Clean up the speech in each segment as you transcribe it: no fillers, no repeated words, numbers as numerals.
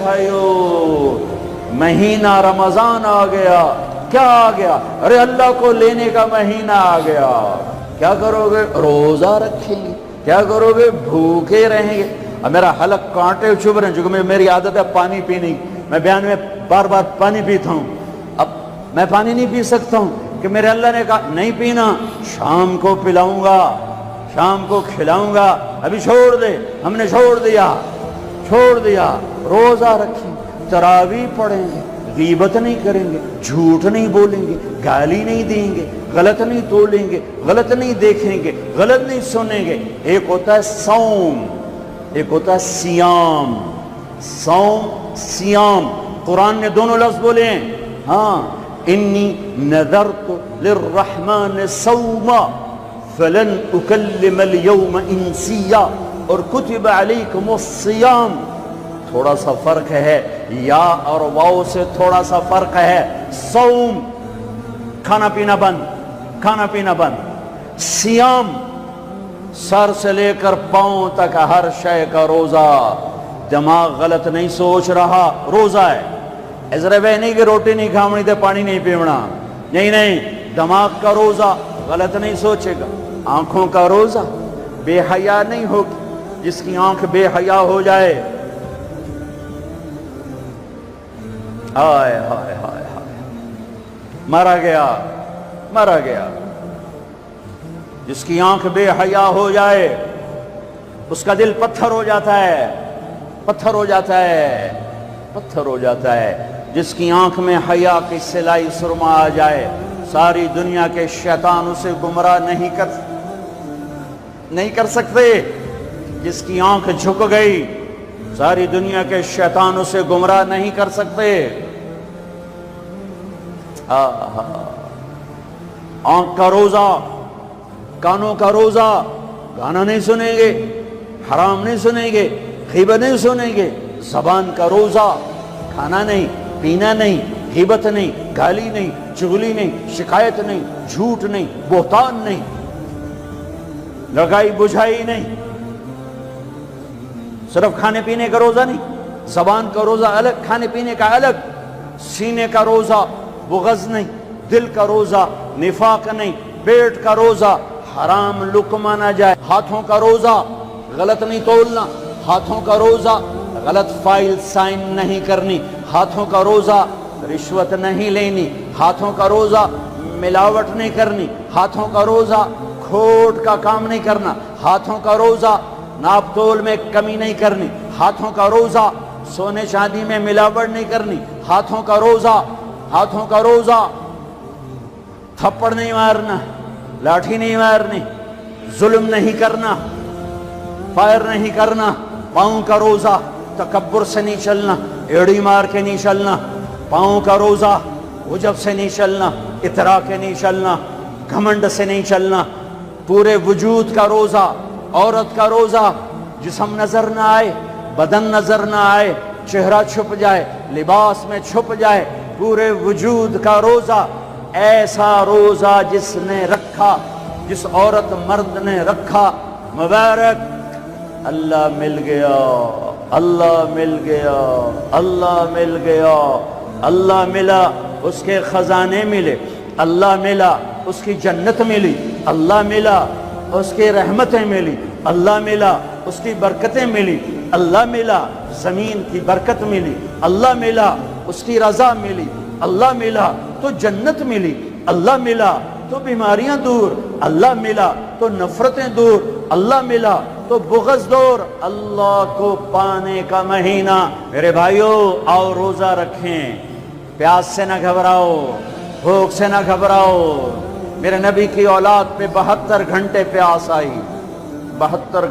بھائیو مہینہ رمضان آ گیا. کیا آ گیا؟ ارے اللہ کو لینے کا مہینہ آ گیا. کیا کرو گے؟ روزہ رکھیں گے. کیا کرو گے؟ بھوکے رہیں گے. اب میرا حلق کانٹے چبھ رہے ہیں چونکہ میری عادت ہے پانی پینے کی. میں بیان میں بار بار پانی پیتا ہوں. اب میں پانی نہیں پی سکتا ہوں کہ میرے اللہ نے کہا نہیں پینا، شام کو پلاؤں گا، شام کو کھلاؤں گا. ابھی چھوڑ دے. ہم نے چھوڑ دیا. روزہ رکھیں، تراویح پڑھیں گے، غیبت نہیں کریں گے، جھوٹ نہیں بولیں گے، گالی نہیں دیں گے، غلط نہیں تولیں گے، غلط نہیں دیکھیں گے، غلط نہیں سنیں گے. ایک ہوتا ہے صوم، ایک ہوتا ہے سیام. صوم سیام قرآن نے دونوں لفظ بولے ہیں. ہاں، انی نذرت للرحمن صوما فلن اکلم اليوم انسیا، اور کتب علیکم الصیام. تھوڑا سا فرق ہے، یا اور واو سے تھوڑا سا فرق ہے. صوم کھانا پینا بند. سیام سر سے لے کر پاؤں تک ہر شے کا روزہ. دماغ غلط نہیں سوچ رہا، روزہ ہے. ازرے بے نہیں کہ روٹی نہیں کھاونی تے پانی نہیں پیونا. نہیں، دماغ کا روزہ، غلط نہیں سوچے گا. آنکھوں کا روزہ، بے حیا نہیں ہوگی. جس کی آنکھ بے حیا ہو جائے، ہائے ہائے ہائے ہائے، مرا گیا. جس کی آنکھ بے حیا ہو جائے اس کا دل پتھر ہو جاتا ہے. جس کی آنکھ میں حیا کی سلائی سرما آ جائے، ساری دنیا کے شیطان اسے گمراہ نہیں کر سکتے. جس کی آنکھ جھک گئی، ساری دنیا کے شیطان اسے گمراہ نہیں کر سکتے. آنکھ کا روزہ، کانوں کا روزہ، گانا نہیں سنیں گے، حرام نہیں سنیں گے، غیبت نہیں سنیں گے. زبان کا روزہ، کھانا نہیں، پینا نہیں، غیبت نہیں، گالی نہیں، چغلی نہیں، شکایت نہیں، جھوٹ نہیں، بہتان نہیں، لگائی بجھائی نہیں. صرف کھانے پینے کا روزہ نہیں، زبان کا روزہ الگ، کھانے پینے کا الگ. سینے کا روزہ، بغض نہیں. دل کا روزہ، نفاق نہیں. پیٹ کا روزہ، حرام لقمہ نہ جائے. ہاتھوں کا روزہ، غلط نہیں تولنا. ہاتھوں کا روزہ، غلط فائل سائن نہیں کرنی. ہاتھوں کا روزہ، رشوت نہیں لینی. ہاتھوں کا روزہ، ملاوٹ نہیں کرنی. ہاتھوں کا روزہ، کھوٹ کا کام نہیں کرنا. ہاتھوں کا روزہ، ناپ تول میں کمی نہیں کرنی. ہاتھوں کا روزہ، سونے چاندی میں ملاوٹ نہیں کرنی. ہاتھوں کا روزہ، تھپڑ نہیں مارنا، لاٹھی نہیں مارنی، ظلم نہیں کرنا، فائر نہیں کرنا. پاؤں کا روزہ، تکبر سے نہیں چلنا، ایڑی مار کے نہیں چلنا. پاؤں کا روزہ، عجب سے نہیں چلنا، اطراء کے نہیں چلنا، گھمنڈ سے نہیں چلنا. پورے وجود کا روزہ. عورت کا روزہ، جسم نظر نہ آئے، بدن نظر نہ آئے، چہرہ چھپ جائے، لباس میں چھپ جائے. پورے وجود کا روزہ. ایسا روزہ جس نے رکھا، جس عورت مرد نے رکھا، مبارک. اللہ مل گیا، اللہ مل گیا، اللہ مل گیا. اللہ ملا، اس کے خزانے ملے. اللہ ملا، اس کی جنت ملی. اللہ ملا، اس کی رحمتیں ملی. اللہ ملا، اس کی برکتیں ملی. اللہ ملا، زمین کی برکت ملی. اللہ ملا، اس کی رضا ملی. اللہ ملا تو جنت ملی. اللہ ملا تو بیماریاں دور. اللہ ملا تو نفرتیں دور. اللہ ملا تو بغض دور. اللہ کو پانے کا مہینہ. میرے بھائیو، آؤ روزہ رکھیں. پیاس سے نہ گھبراؤ، بھوک سے نہ گھبراؤ. میرے نبی کی اولاد پہ 72 گھنٹے پیاس آئی. 72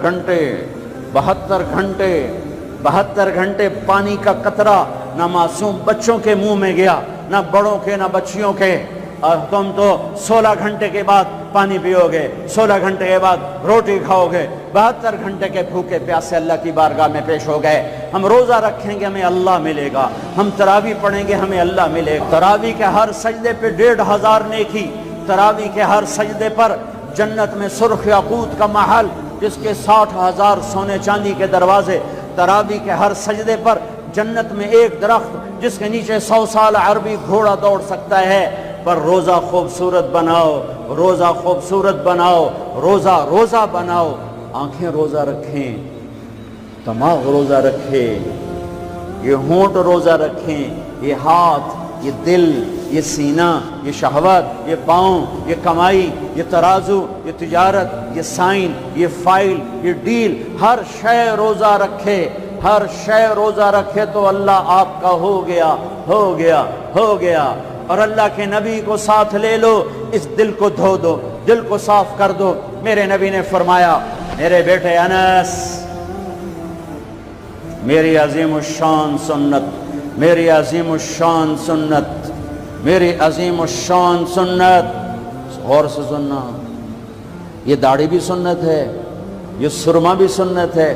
گھنٹے پانی کا قطرہ نہ معصوم بچوں کے منہ میں گیا، نہ بڑوں کے، نہ بچیوں کے. اور تم تو 16 گھنٹے کے بعد پانی پیو گے، 16 گھنٹے کے بعد روٹی کھاؤ گے. 72 گھنٹے کے بھوکے پیاسے اللہ کی بارگاہ میں پیش ہو گئے. ہم روزہ رکھیں گے، ہمیں اللہ ملے گا. ہم تراویح پڑھیں گے، ہمیں اللہ ملے گا. تراویح کے ہر سجدے پہ 1500 نیکی. تراویح کے ہر سجدے پر جنت میں سرخ یاقوت کا محل، جس کے 60,000 سونے چاندی کے دروازے. تراویح کے ہر سجدے پر جنت میں ایک درخت جس کے نیچے 100 سال عربی گھوڑا دوڑ سکتا ہے، پر روزہ خوبصورت بناؤ، روزہ خوبصورت بناؤ، روزہ بناؤ، آنکھیں روزہ رکھیں، دماغ روزہ رکھے، یہ ہونٹ روزہ رکھیں، یہ ہاتھ، یہ دل، یہ سینہ، یہ شہوت، یہ پاؤں، یہ کمائی، یہ ترازو، یہ تجارت، یہ سائن، یہ فائل، یہ ڈیل، ہر شے روزہ رکھے، ہر شے روزہ رکھے تو اللہ آپ کا ہو گیا، ہو گیا، ہو گیا۔ اور اللہ کے نبی کو ساتھ لے لو، اس دل کو دھو دو، دل کو صاف کر دو۔ میرے نبی نے فرمایا، میرے بیٹے انس، میری عظیم الشان سنت، میری عظیم الشان سنت، میری عظیم الشان سنت، غور سے سننا، یہ داڑھی بھی سنت ہے، یہ سرما بھی سنت ہے،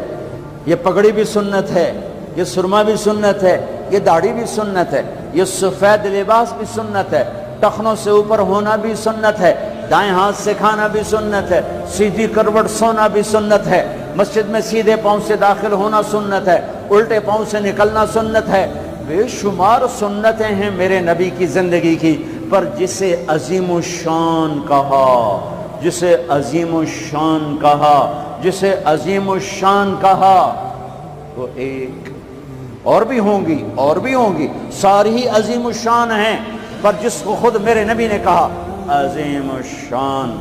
یہ پگڑی بھی سنت ہے، یہ سرما بھی سنت ہے، یہ داڑھی بھی سنت ہے، یہ سفید لباس بھی سنت ہے، ٹخنوں سے اوپر ہونا بھی سنت ہے، دائیں ہاتھ سے کھانا بھی سنت ہے، سیدھی کروٹ سونا بھی سنت ہے، مسجد میں سیدھے پاؤں سے داخل ہونا سنت ہے، الٹے پاؤں سے نکلنا سنت ہے۔ بے شمار سنتیں ہیں میرے نبی کی زندگی کی، پر جسے عظیم الشان کہا، جسے عظیم الشان کہا، جسے عظیم الشان کہا، تو ایک اور بھی ہوں گی، اور بھی ہوں گی، ساری ہی عظیم الشان ہیں، پر جس کو خود میرے نبی نے کہا عظیم الشان،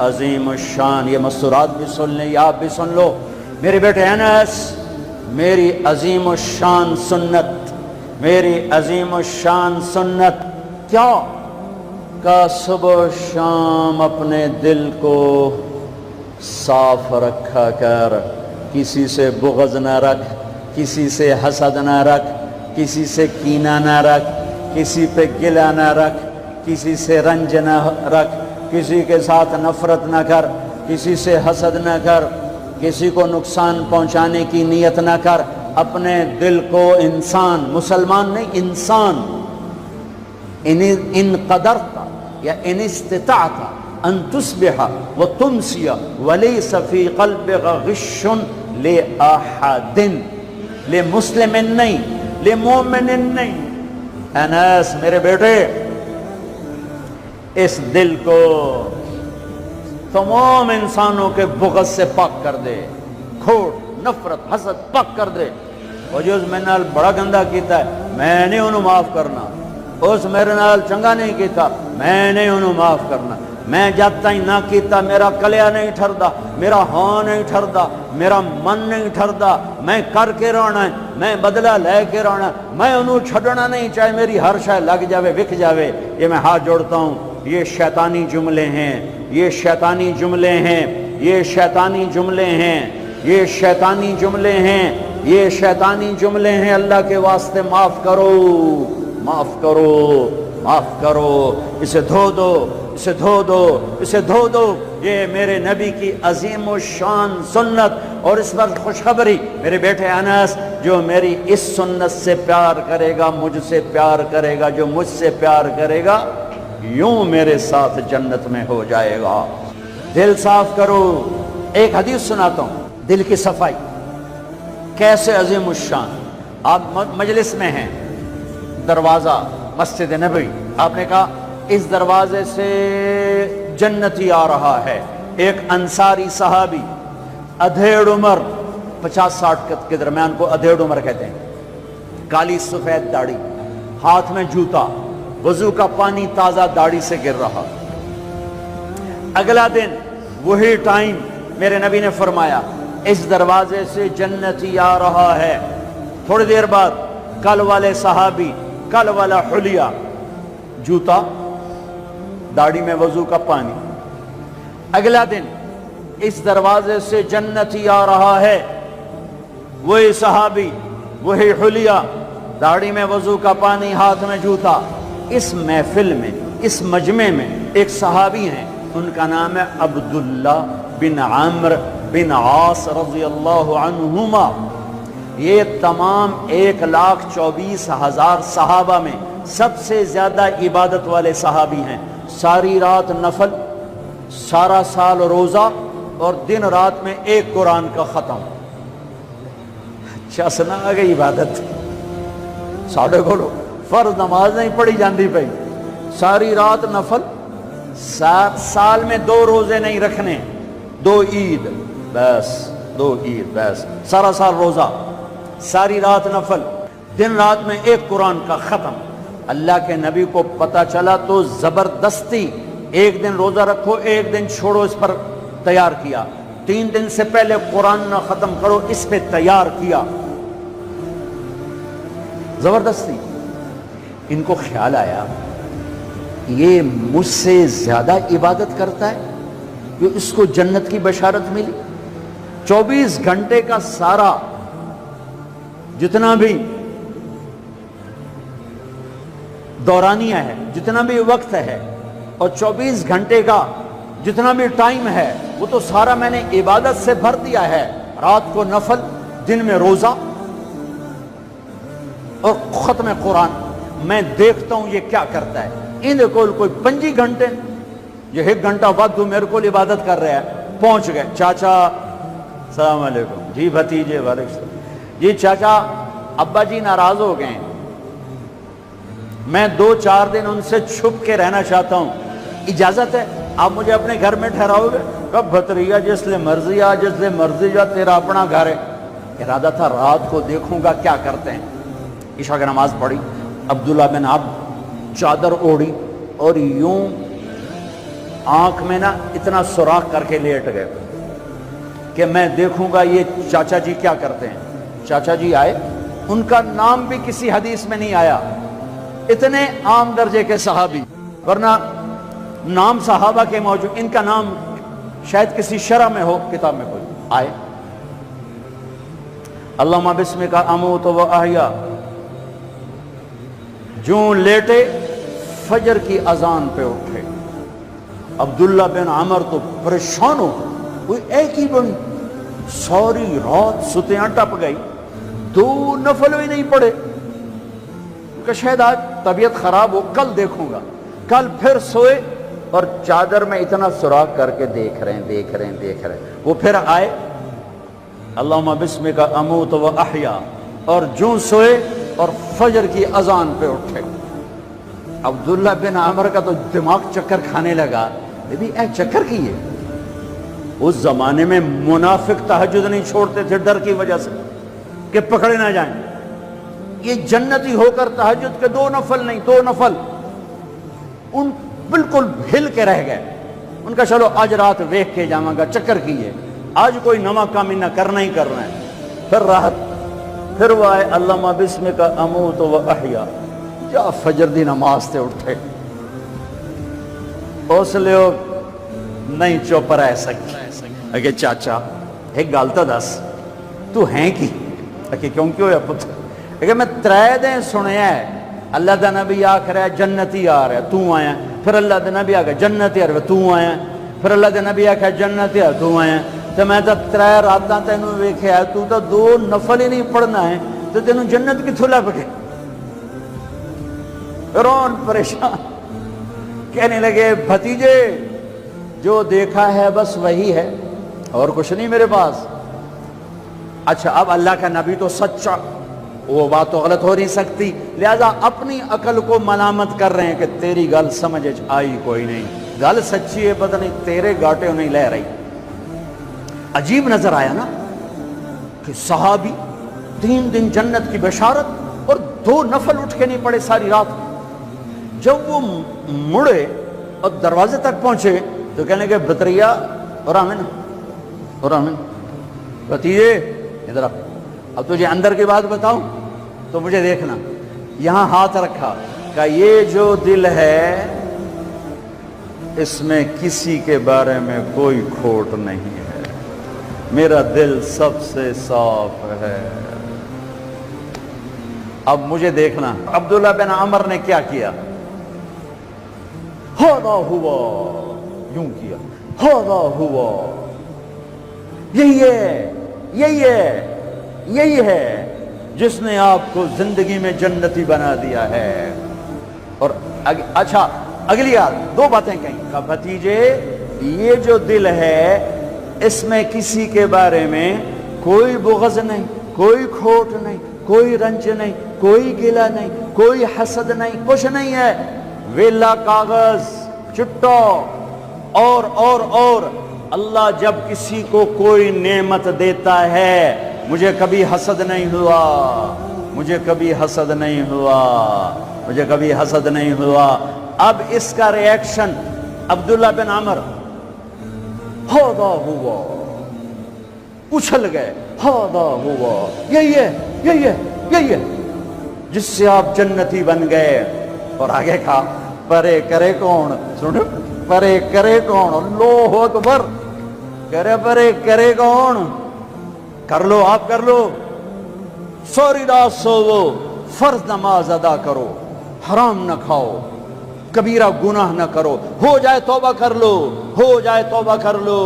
عظیم الشان، یہ مستورات بھی سن لیں، یہ آپ بھی سن لو۔ میرے بیٹے انس، میری عظیم الشان سنت، میری عظیم الشان سنت کیا؟ کہ صبح و شام اپنے دل کو صاف رکھا کر، کسی سے بغض نہ رکھ، کسی سے حسد نہ رکھ، کسی سے کینہ نہ رکھ، کسی پہ گلہ نہ رکھ، کسی سے رنج نہ رکھ، کسی کے ساتھ نفرت نہ کر، کسی سے حسد نہ کر، کسی کو نقصان پہنچانے کی نیت نہ کر، اپنے دل کو انسان، مسلمان نہیں انسان، ان قدرت یا ان استطاعت ان تصبح وتمسی ولیس فی قلبک غش لأحد، لمسلم نہیں، لمومن نہیں۔ انس میرے بیٹے، اس دل کو تمام انسانوں کے بغض سے پاک کر دے، کھوٹ، نفرت، حسد پاک کر دے۔ اور جو اس میرے نال بڑا گندہ کیتا ہے میں نہیں انہوں معاف کرنا، اس میرے نال چنگا نہیں کیتا میں نہیں انہوں معاف کرنا، میں جب تائیں نہ کیتا میرا کلیا نہیں ٹھردا، میرا ہاں نہیں ٹھردا، میرا من نہیں ٹھردا، میں کر کے رہنا ہے، میں بدلہ لے کے رہنا ہے، میں انہوں چھڑنا نہیں، چاہے میری ہر شے لگ جاوے وک جاوے۔ یہ میں ہاتھ جوڑتا ہوں، یہ شیطانی جملے ہیں، یہ شیطانی جملے ہیں، یہ شیطانی جملے ہیں، یہ شیطانی جملے ہیں، یہ شیطانی جملے ہیں۔ اللہ کے واسطے معاف کرو، معاف کرو، معاف کرو، اسے دھو دو، اسے دھو دو، اسے دھو دو۔ یہ میرے نبی کی عظیم الشان سنت، اور اس پر خوشخبری میرے بیٹے انس، جو میری اس سنت سے پیار کرے گا مجھ سے پیار کرے گا، جو مجھ سے پیار کرے گا یوں میرے ساتھ جنت میں ہو جائے گا۔ دل صاف کرو۔ ایک حدیث سناتا ہوں، دل کی صفائی کیسے عظیم الشان۔ آپ مجلس میں ہیں، دروازہ مسجد نبوی، آپ نے کہا اس دروازے سے جنتی آ رہا ہے۔ ایک انصاری صحابی، ادھیڑ عمر، 50-60 کے درمیان کو ادھیڑ عمر کہتے ہیں، کالی سفید داڑھی، ہاتھ میں جوتا، وضو کا پانی تازہ داڑھی سے گر رہا۔ اگلا دن وہی ٹائم میرے نبی نے فرمایا اس دروازے سے جنتی آ رہا ہے۔ تھوڑی دیر بعد کل والے صحابی، کل والا حلیہ، جوتا، داڑھی میں وضو کا پانی۔ اگلا دن اس دروازے سے جنتی آ رہا ہے، وہی صحابی، وہی حلیہ، داڑھی میں وضو کا پانی، ہاتھ میں جوتا۔ اس محفل میں، اس مجمع میں ایک صحابی ہیں، ان کا نام ہے عبداللہ بن عمرو بن عاص رضی اللہ عنہما۔ یہ تمام 1,24,000 صحابہ میں سب سے زیادہ عبادت والے صحابی ہیں۔ ساری رات نفل، سارا سال روزہ، اور دن رات میں ایک قرآن کا ختم۔ اچھا سنا آ گئی عبادت، ساڑھے کو فرض نماز نہیں پڑھی جاندی پئی، ساری رات نفل، سال میں 2 روزے نہیں رکھنے، 2 عید بس، 2 عید بس، سارا سال روزہ، ساری رات نفل، دن رات میں 1 قرآن کا ختم۔ اللہ کے نبی کو پتا چلا تو زبردستی 1 دن روزہ رکھو 1 دن چھوڑو اس پر تیار کیا، 3 دن سے پہلے قرآن نہ ختم کرو اس پہ تیار کیا، زبردستی۔ ان کو خیال آیا یہ مجھ سے زیادہ عبادت کرتا ہے، جو اس کو جنت کی بشارت ملی۔ 24 گھنٹے کا سارا جتنا بھی دورانیہ ہے، جتنا بھی وقت ہے، اور 24 گھنٹے کا جتنا بھی ٹائم ہے، وہ تو سارا میں نے عبادت سے بھر دیا ہے، رات کو نفل، دن میں روزہ اور ختم قرآن۔ میں دیکھتا ہوں یہ کیا کرتا ہے۔ ان کو کوئی 25 گھنٹے، یہ 1 گھنٹہ بعد تو میرے کو عبادت کر رہا ہے۔ پہنچ گئے، چاچا السلام علیکم، جی بھتیجے وعلیکم السلام، جی چاچا ابا جی ناراض ہو گئے، میں 2-4 دن ان سے چھپ کے رہنا چاہتا ہوں، اجازت ہے؟ آپ مجھے اپنے گھر میں ٹھہراؤ گے؟ کب بھتریا جس لئے مرضی آ، جس لئے مرضی جا، تیرا اپنا گھر ہے۔ ارادہ تھا رات کو دیکھوں گا کیا کرتے ہیں۔ عشاء کی نماز پڑھی، عبداللہ بن عبد چادر اوڑھی اور یوں آنکھ میں نا اتنا سوراخ کر کے لیٹ گئے کہ میں دیکھوں گا یہ چاچا جی کیا کرتے ہیں۔ چاچا جی آئے، ان کا نام بھی کسی حدیث میں نہیں آیا، اتنے عام درجے کے صحابی، ورنہ نام صحابہ کے موجود، ان کا نام شاید کسی شرح میں ہو، کتاب میں کوئی۔ آئے، اللہم بسمک اموت و احیا، جو لیٹے فجر کی اذان پہ اٹھے۔ عبداللہ بن عمر تو پریشان ہو، کوئی ایک ہی بڑی ساری رات ستیاں ٹپ گئی، 2 نفل بھی نہیں پڑے، کہ شاید آج طبیعت خراب ہو، کل دیکھوں گا۔ کل پھر سوئے اور چادر میں اتنا سوراخ کر کے دیکھ رہے ہیں۔ وہ پھر آئے، اللہم بسمک اموت و احیا، اور جو سوئے اور فجر کی اذان پہ اٹھے۔ عبداللہ بن عمر کا تو دماغ چکر کھانے لگا، بھی اے چکر کی ہے۔ اس زمانے میں منافق تہجد نہیں چھوڑتے تھے ڈر کی وجہ سے کہ پکڑے نہ جائیں۔ یہ جنتی ہو کر تہجد کے 2 نفل نہیں، 2 نفل ان بالکل ہل کے رہ گئے۔ ان کا چلو آج رات ویکھ کے جاواں گا، چکر کی ہے، آج کوئی نواں کام نہ کرنا ہی کرنا ہے۔ پھر راحت، پھر وہ آئے، اللہم بسمک اموت و احیا، جا فجر دی نماز تے اٹھے۔ اس لیے نہیں چپ رہ سکتے۔ اگے چاچا ایک گل تو دس، تو ہیں کی؟ اگے کیوں ہویا پتر؟ اگے میں 3 دن سنیا ہے اللہ دا نبی آکھ رہا ہے جنتی آ رہا ہے، تو آیا، پھر اللہ دا نبی آکھ جنتی آ رہا ہے، تو آیا، پھر اللہ دا نبی آکھ جنتی آ رہا ہے، تو آیا۔ تو میں تو 3 راتاں تینوں ویکھیا، تو 2 نفل ہی نہیں پڑھنا ہے، تو تینوں جنت کتھوں لب گئے؟ رون پریشان، کہنے لگے بھتیجے جو دیکھا ہے بس وہی ہے، اور کچھ نہیں میرے پاس۔ اچھا اب اللہ کا نبی تو سچا، وہ بات تو غلط ہو نہیں سکتی، لہذا اپنی عقل کو ملامت کر رہے ہیں کہ تیری گل سمجھ آئی کوئی نہیں، گل سچی ہے، پتہ نہیں تیرے گاٹے نہیں لے رہی۔ عجیب نظر آیا نا کہ صحابی 3 دن جنت کی بشارت اور 2 نفل اٹھ کے نہیں پڑے ساری رات۔ جب وہ مڑے اور دروازے تک پہنچے تو کہنے کہ بطریہ اور آمن بھتیجے ادھر اب تجھے اندر کی بات بتاؤں تو مجھے دیکھنا۔ یہاں ہاتھ رکھا، کہ یہ جو دل ہے اس میں کسی کے بارے میں کوئی کھوٹ نہیں ہے، میرا دل سب سے صاف ہے۔ اب مجھے دیکھنا عبداللہ بن عمر نے کیا کیا، ہاذا ہوا، یوں کیا، ہاذا ہوا، یہی ہے جس نے آپ کو زندگی میں جنتی بنا دیا ہے۔ اور اچھا اگلی یاد 2 باتیں کہیں، کہ بھتیجے یہ جو دل ہے اس میں کسی کے بارے میں کوئی بغض نہیں، کوئی کھوٹ نہیں، کوئی رنج نہیں، کوئی گلہ نہیں، کوئی حسد نہیں، کچھ نہیں ہے، ویلا کاغذ چٹا اور اللہ جب کسی کو کوئی نعمت دیتا ہے، مجھے کبھی حسد نہیں ہوا، مجھے کبھی حسد نہیں ہوا، مجھے کبھی حسد نہیں ہوا۔ اب اس کا ری ایکشن عبداللہ بن عمر، ہاذا ہوا، اچھل گئے، ہاذا ہوا، یہی ہے جس سے آپ جنتی بن گئے۔ اور آگے کہا پرے کرے کون، سنو، پرے کرے کون، اللہ اکبر، کرے پرے کرے کون، کر لو آپ، کر لو، سوری رات سوو، فرض نماز ادا کرو، حرام نہ کھاؤ، کبیرہ گناہ نہ کرو، ہو جائے توبہ کر لو، ہو جائے توبہ کر لو۔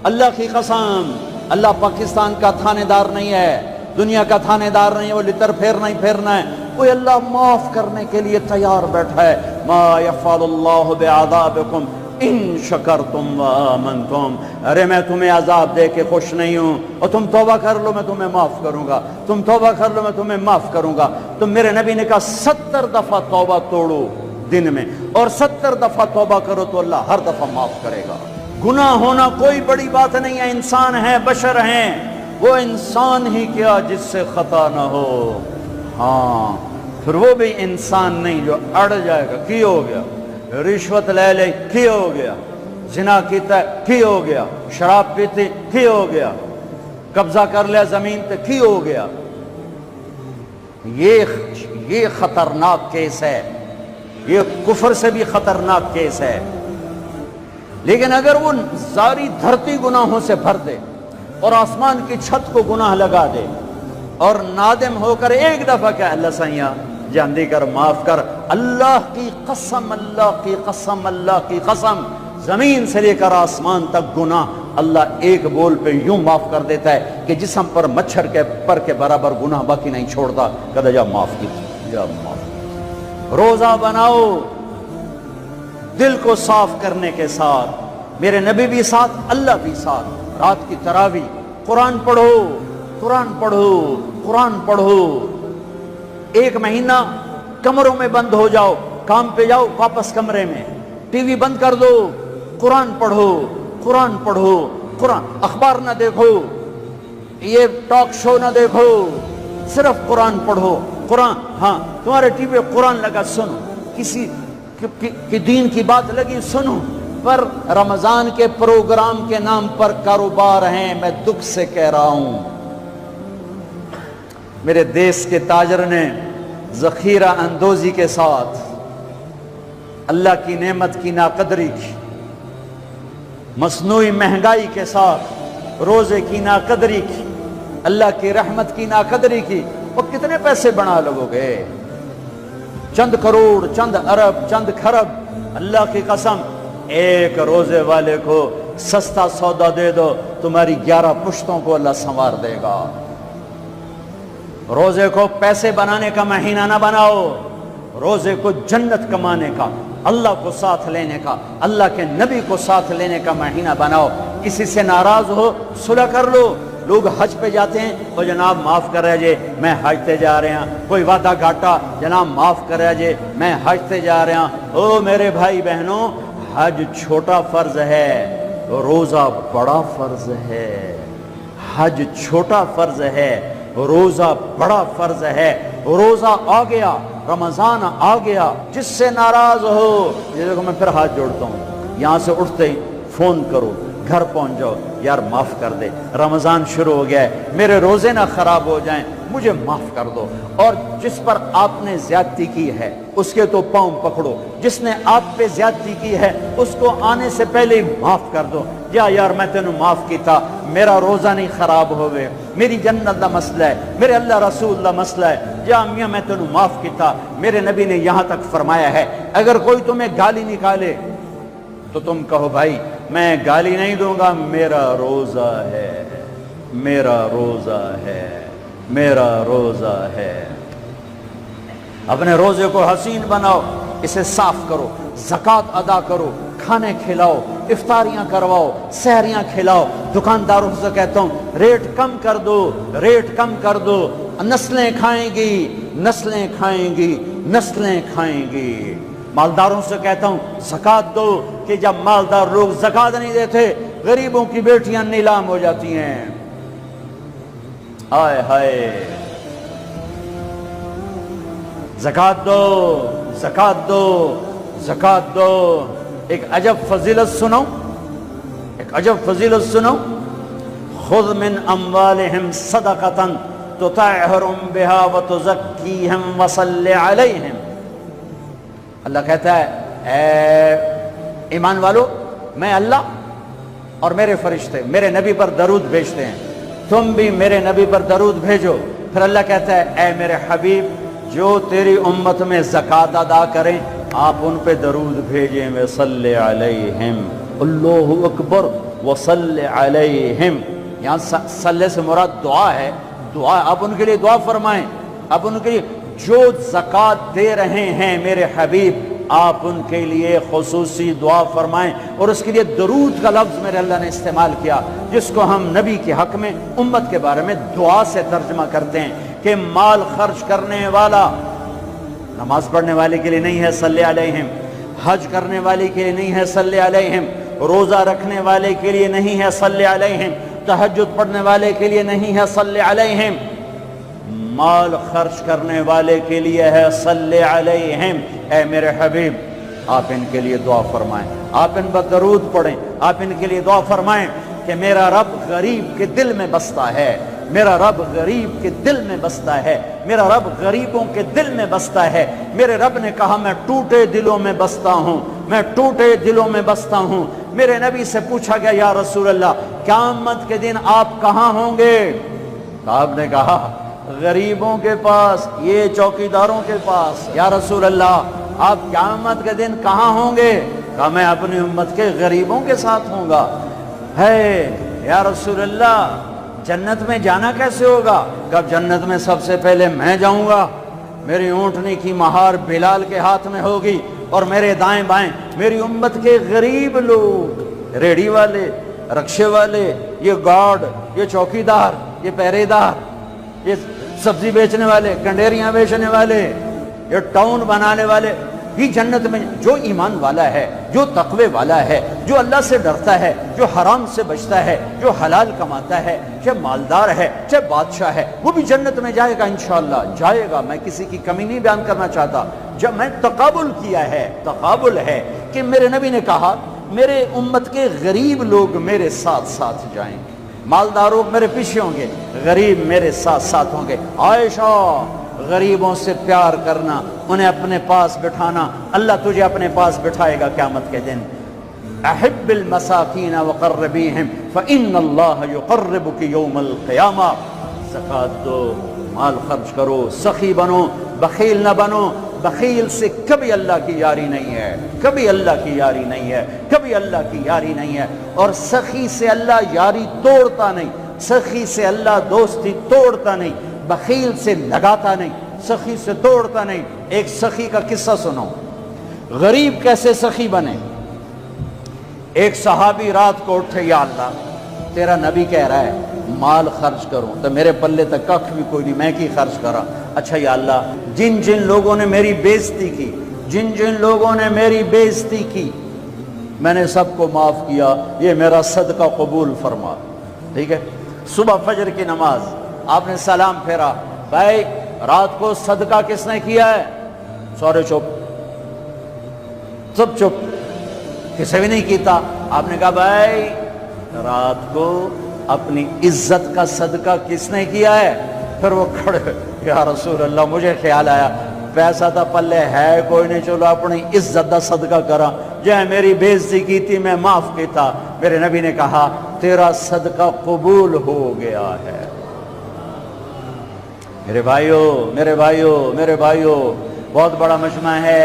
اللہ کی قسم، اللہ پاکستان کا تھانے دار نہیں ہے، دنیا کا تھانے دار نہیں ہے، وہ لتر پھیرنا ہی پھیرنا ہے، کوئی اللہ معاف کرنے کے لیے تیار بیٹھا ہے۔ ما یفعل اللہ بعذابکم ان شکرتم وآمنتم، ارے میں تمہیں عذاب دے کے خوش نہیں ہوں، اور تم توبہ کر لو میں تمہیں معاف کروں گا، تم توبہ کر لو میں تمہیں معاف کروں گا۔ تو میرے نبی نے کہا 70 دفعہ توبہ توڑو دن میں، اور 70 دفعہ توبہ کرو تو اللہ ہر دفعہ معاف کرے گا۔ گناہ ہونا کوئی بڑی بات نہیں ہے، انسان ہیں، بشر ہیں، وہ انسان ہی کیا جس سے خطا نہ ہو، ہاں پھر وہ بھی انسان نہیں جو اڑ جائے گا، کی ہو گیا، رشوت لے لے کی ہو گیا، زنا کیتا ہے کی ہو گیا، شراب پیتے کی ہو گیا، قبضہ کر لیا زمین پہ کی ہو گیا۔ یہ خطرناک کیس ہے، یہ کفر سے بھی خطرناک کیس ہے۔ لیکن اگر وہ ساری دھرتی گناہوں سے بھر دے اور آسمان کی چھت کو گناہ لگا دے اور نادم ہو کر ایک دفعہ کہ اللہ سائیاں جاندی کر، معاف کر، اللہ کی قسم، اللہ کی قسم، اللہ کی قسم، زمین سے لے کر آسمان تک گناہ اللہ ایک بول پہ یوں معاف کر دیتا ہے کہ جسم پر مچھر کے پر کے برابر گناہ باقی نہیں چھوڑتا۔ کہتا جا معاف کی، جا معاف۔ روزہ بناؤ دل کو صاف کرنے کے ساتھ، میرے نبی بھی ساتھ، اللہ بھی ساتھ، رات کی تراویح، قرآن پڑھو، قرآن پڑھو، قرآن پڑھو، ایک مہینہ کمروں میں بند ہو جاؤ، کام پہ جاؤ واپس کمرے میں، ٹی وی بند کر دو، قرآن پڑھو، قرآن پڑھو، قرآن، اخبار نہ دیکھو، یہ ٹاک شو نہ دیکھو، صرف قرآن پڑھو، قرآن، ہاں تمہارے ٹی وی قرآن لگا سنو، کسی کی دین کی بات لگی سنو، پر رمضان کے پروگرام کے نام پر کاروبار ہیں، میں دکھ سے کہہ رہا ہوں۔ میرے دیس کے تاجر نے ذخیرہ اندوزی کے ساتھ اللہ کی نعمت کی ناقدری کی، مصنوعی مہنگائی کے ساتھ روزے کی ناقدری کی، اللہ کی رحمت کی ناقدری کی، وہ کتنے پیسے بنا لگو گے؟ چند کروڑ، چند ارب، چند کھرب۔ اللہ کی قسم، ایک روزے والے کو سستا سودا دے دو، تمہاری 11 پشتوں کو اللہ سنوار دے گا۔ روزے کو پیسے بنانے کا مہینہ نہ بناؤ، روزے کو جنت کمانے کا، اللہ کو ساتھ لینے کا، اللہ کے نبی کو ساتھ لینے کا مہینہ بناؤ۔ کسی سے ناراض ہو صلح کر لو۔ لوگ حج پہ جاتے ہیں، وہ جناب معاف کر رہے جے میں حج تے جا رہے ہیں، کوئی وعدہ گھاٹا، جناب معاف کر رہے جے میں حج تے جا رہے ہیں۔ او میرے بھائی بہنوں، حج چھوٹا فرض ہے، روزہ بڑا فرض ہے۔ حج چھوٹا فرض ہے، روزہ بڑا فرض ہے۔ روزہ آ گیا، رمضان آ گیا، جس سے ناراض ہو، یہ دیکھو میں پھر ہاتھ جوڑتا ہوں، یہاں سے اٹھتے ہی فون کرو، گھر پہنچ جاؤ، یار معاف کر دے، رمضان شروع ہو گیا ہے، میرے روزے نہ خراب ہو جائیں، مجھے معاف کر دو۔ اور جس پر آپ نے زیادتی کی ہے اس کے تو پاؤں پکڑو، جس نے آپ پہ زیادتی کی ہے اس کو آنے سے پہلے ہی معاف کر دو۔ یا یار میں تینوں معاف کیتا، میرا روزہ نہیں خراب ہوئے، میری جنت دا مسئلہ ہے، میرے اللہ رسول دا مسئلہ ہے، یا میاں میں تینوں معاف کیتا۔ میرے نبی نے یہاں تک فرمایا ہے اگر کوئی تمہیں گالی نکالے تو تم کہو بھائی میں گالی نہیں دوں گا، میرا روزہ ہے، میرا روزہ ہے، میرا روزہ ہے۔ اپنے روزے کو حسین بناؤ، اسے صاف کرو، زکوٰۃ ادا کرو، کھانے کھلاؤ، افطاریاں کرواؤ، سحریاں کھلاؤ۔ دکانداروں سے کہتا ہوں ریٹ کم کر دو، ریٹ کم کر دو، نسلیں کھائیں گی، نسلیں کھائیں گی، نسلیں کھائیں گی۔ مالداروں سے کہتا ہوں زکوٰۃ دو، کہ جب مالدار لوگ زکوٰۃ نہیں دیتے غریبوں کی بیٹیاں نیلام ہو جاتی ہیں۔ ہائے ہائے، زکوٰۃ دو، زکوٰۃ دو، زکوٰۃ دو۔ ایک عجب فضیلت سنو، ایک عجب فضیلت سنو، خذ من اموالہم صدقۃ تطہرہم بہا وتزکیہم وصلی علیہم۔ اللہ کہتا ہے اے ایمان والو، میں اللہ اور میرے فرشتے میرے نبی پر درود بھیجتے ہیں، تم بھی میرے نبی پر درود بھیجو۔ پھر اللہ کہتا ہے اے میرے حبیب، جو تیری امت میں زکوٰۃ ادا کریں آپ ان پہ درود بھیجیں، وصلی علیہم، اللہ اکبر، وصلی علیہم۔ یہاں صلی سے مراد دعا ہے، دعا، آپ ان کے لیے دعا فرمائیں، آپ ان کے لیے جو زکوٰۃ دے رہے ہیں میرے حبیب آپ ان کے لیے خصوصی دعا فرمائیں۔ اور اس کے لیے درود کا لفظ میرے اللہ نے استعمال کیا، جس کو ہم نبی کے حق میں امت کے بارے میں دعا سے ترجمہ کرتے ہیں، کہ مال خرچ کرنے والا نماز پڑھنے والے کے لیے نہیں ہے صلی علیہم، حج کرنے والے کے لیے نہیں ہے صلی علیہم، روزہ رکھنے والے کے لیے نہیں ہے صلی علیہم، تہجد پڑھنے والے کے لیے نہیں ہے صلی علیہم، مال خرچ کرنے والے کے لیے ہے صلی علیہم۔ اے میرے حبیب آپ ان کے لیے دعا فرمائیں، آپ ان پر درود پڑھیں، آپ ان کے لیے دعا فرمائیں کہ میرا رب غریب کے دل میں بستا ہے، میرا رب غریب کے دل میں بستا ہے، میرا رب غریبوں کے دل میں بستا ہے۔ میرے رب نے کہا میں ٹوٹے دلوں میں بستا ہوں، میں ٹوٹے دلوں میں بستا ہوں۔ میرے نبی سے پوچھا گیا یا رسول اللہ قیامت کے دن آپ کہاں ہوں گے؟ آپ نے کہا غریبوں کے پاس، یہ چوکیداروں کے پاس۔ یا رسول اللہ آپ قیامت کے دن کہاں ہوں گے؟ کہا میں اپنی امت کے غریبوں کے ساتھ ہوں گا۔ ہے یا رسول اللہ جنت میں جانا کیسے ہوگا؟ کب جنت میں سب سے پہلے میں جاؤں گا، میری اونٹنی کی مہار بلال کے ہاتھ میں ہوگی، اور میرے دائیں بائیں میری امت کے غریب لوگ، ریڑھی والے، رکشے والے، یہ گارڈ، یہ چوکیدار، یہ پہرے دار، یہ سبزی بیچنے والے، کنڈیریاں بیچنے والے، یہ ٹاؤن بنانے والے، یہ جنت میں جو ایمان والا ہے، جو تقوی والا ہے، جو اللہ سے ڈرتا ہے، جو حرام سے بچتا ہے، جو حلال کماتا ہے، چاہے مالدار ہے چاہے بادشاہ ہے، وہ بھی جنت میں جائے گا انشاءاللہ، جائے گا۔ میں کسی کی کمی نہیں بیان کرنا چاہتا، جب میں تقابل کیا ہے، تقابل ہے کہ میرے نبی نے کہا میرے امت کے غریب لوگ میرے ساتھ ساتھ جائیں گے، مالدار لوگ میرے پیچھے ہوں گے، غریب میرے ساتھ ساتھ ہوں گے۔ عائشہ غریبوں سے پیار کرنا، انہیں اپنے پاس بٹھانا، اللہ تجھے اپنے پاس بٹھائے گا قیامت کے دن۔ احب المساکین وقربیہم فإن اللہ یقربک یوم القیامہ۔ زکوٰۃ دو، مال خرچ کرو، سخی بنو، بخیل نہ بنو۔ بخیل سے کبھی اللہ کی یاری نہیں ہے، کبھی اللہ کی یاری نہیں ہے، کبھی اللہ کی یاری نہیں ہے۔ اور سخی سے اللہ یاری توڑتا نہیں، سخی سے اللہ دوستی توڑتا نہیں، بخیل سے لگاتا نہیں، سخی سے توڑتا نہیں۔ ایک سخی کا قصہ سنو، غریب کیسے سخی بنے۔ ایک صحابی رات کو اٹھے، یا اللہ تیرا نبی کہہ رہا ہے مال خرچ کروں تو میرے پلے تک کخ بھی کوئی نہیں، میں کی خرچ کرا۔ اچھا یا اللہ جن جن لوگوں نے میری بےزتی کی، جن جن لوگوں نے میری بےزتی کی میں نے سب کو معاف کیا، یہ میرا صدقہ قبول فرما۔ ٹھیک ہے، صبح فجر کی نماز آپ نے سلام پھیرا، بھائی رات کو صدقہ کس نے کیا ہے؟ سارے چپ، سب چپ، کسی بھی نہیں کیتا۔ آپ نے کہا بھائی رات کو اپنی عزت کا صدقہ کس نے کیا ہے؟ پھر وہ کھڑے، یا رسول اللہ مجھے خیال آیا پیسہ تھا پلے ہے کوئی نہیں، چلو اپنی عزت دا صدقہ کرا، جہاں میری بےزتی کی تھی میں معاف کیتا۔ میرے نبی نے کہا تیرا صدقہ قبول ہو گیا ہے۔ میرے بھائیو، میرے بھائیو، میرے بھائیو، بہت بڑا مجمع ہے،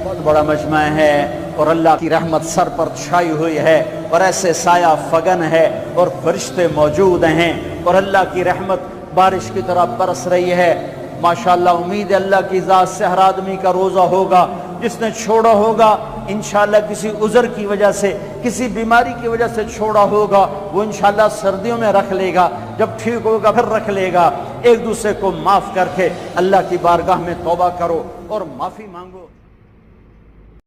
بہت بڑا مجمع ہے، اور اللہ کی رحمت سر پر چھائی ہوئی ہے، اور ایسے سایہ فگن ہے، اور فرشتے موجود ہیں، اور اللہ کی رحمت بارش کی طرح برس رہی ہے۔ ماشاءاللہ امید ہے اللہ کی ذات سے ہر آدمی کا روزہ ہوگا، جس نے چھوڑا ہوگا انشاءاللہ کسی عذر کی وجہ سے، کسی بیماری کی وجہ سے چھوڑا ہوگا، وہ انشاءاللہ سردیوں میں رکھ لے گا، جب ٹھیک ہوگا پھر رکھ لے گا۔ ایک دوسرے کو معاف کر کے اللہ کی بارگاہ میں توبہ کرو اور معافی مانگو۔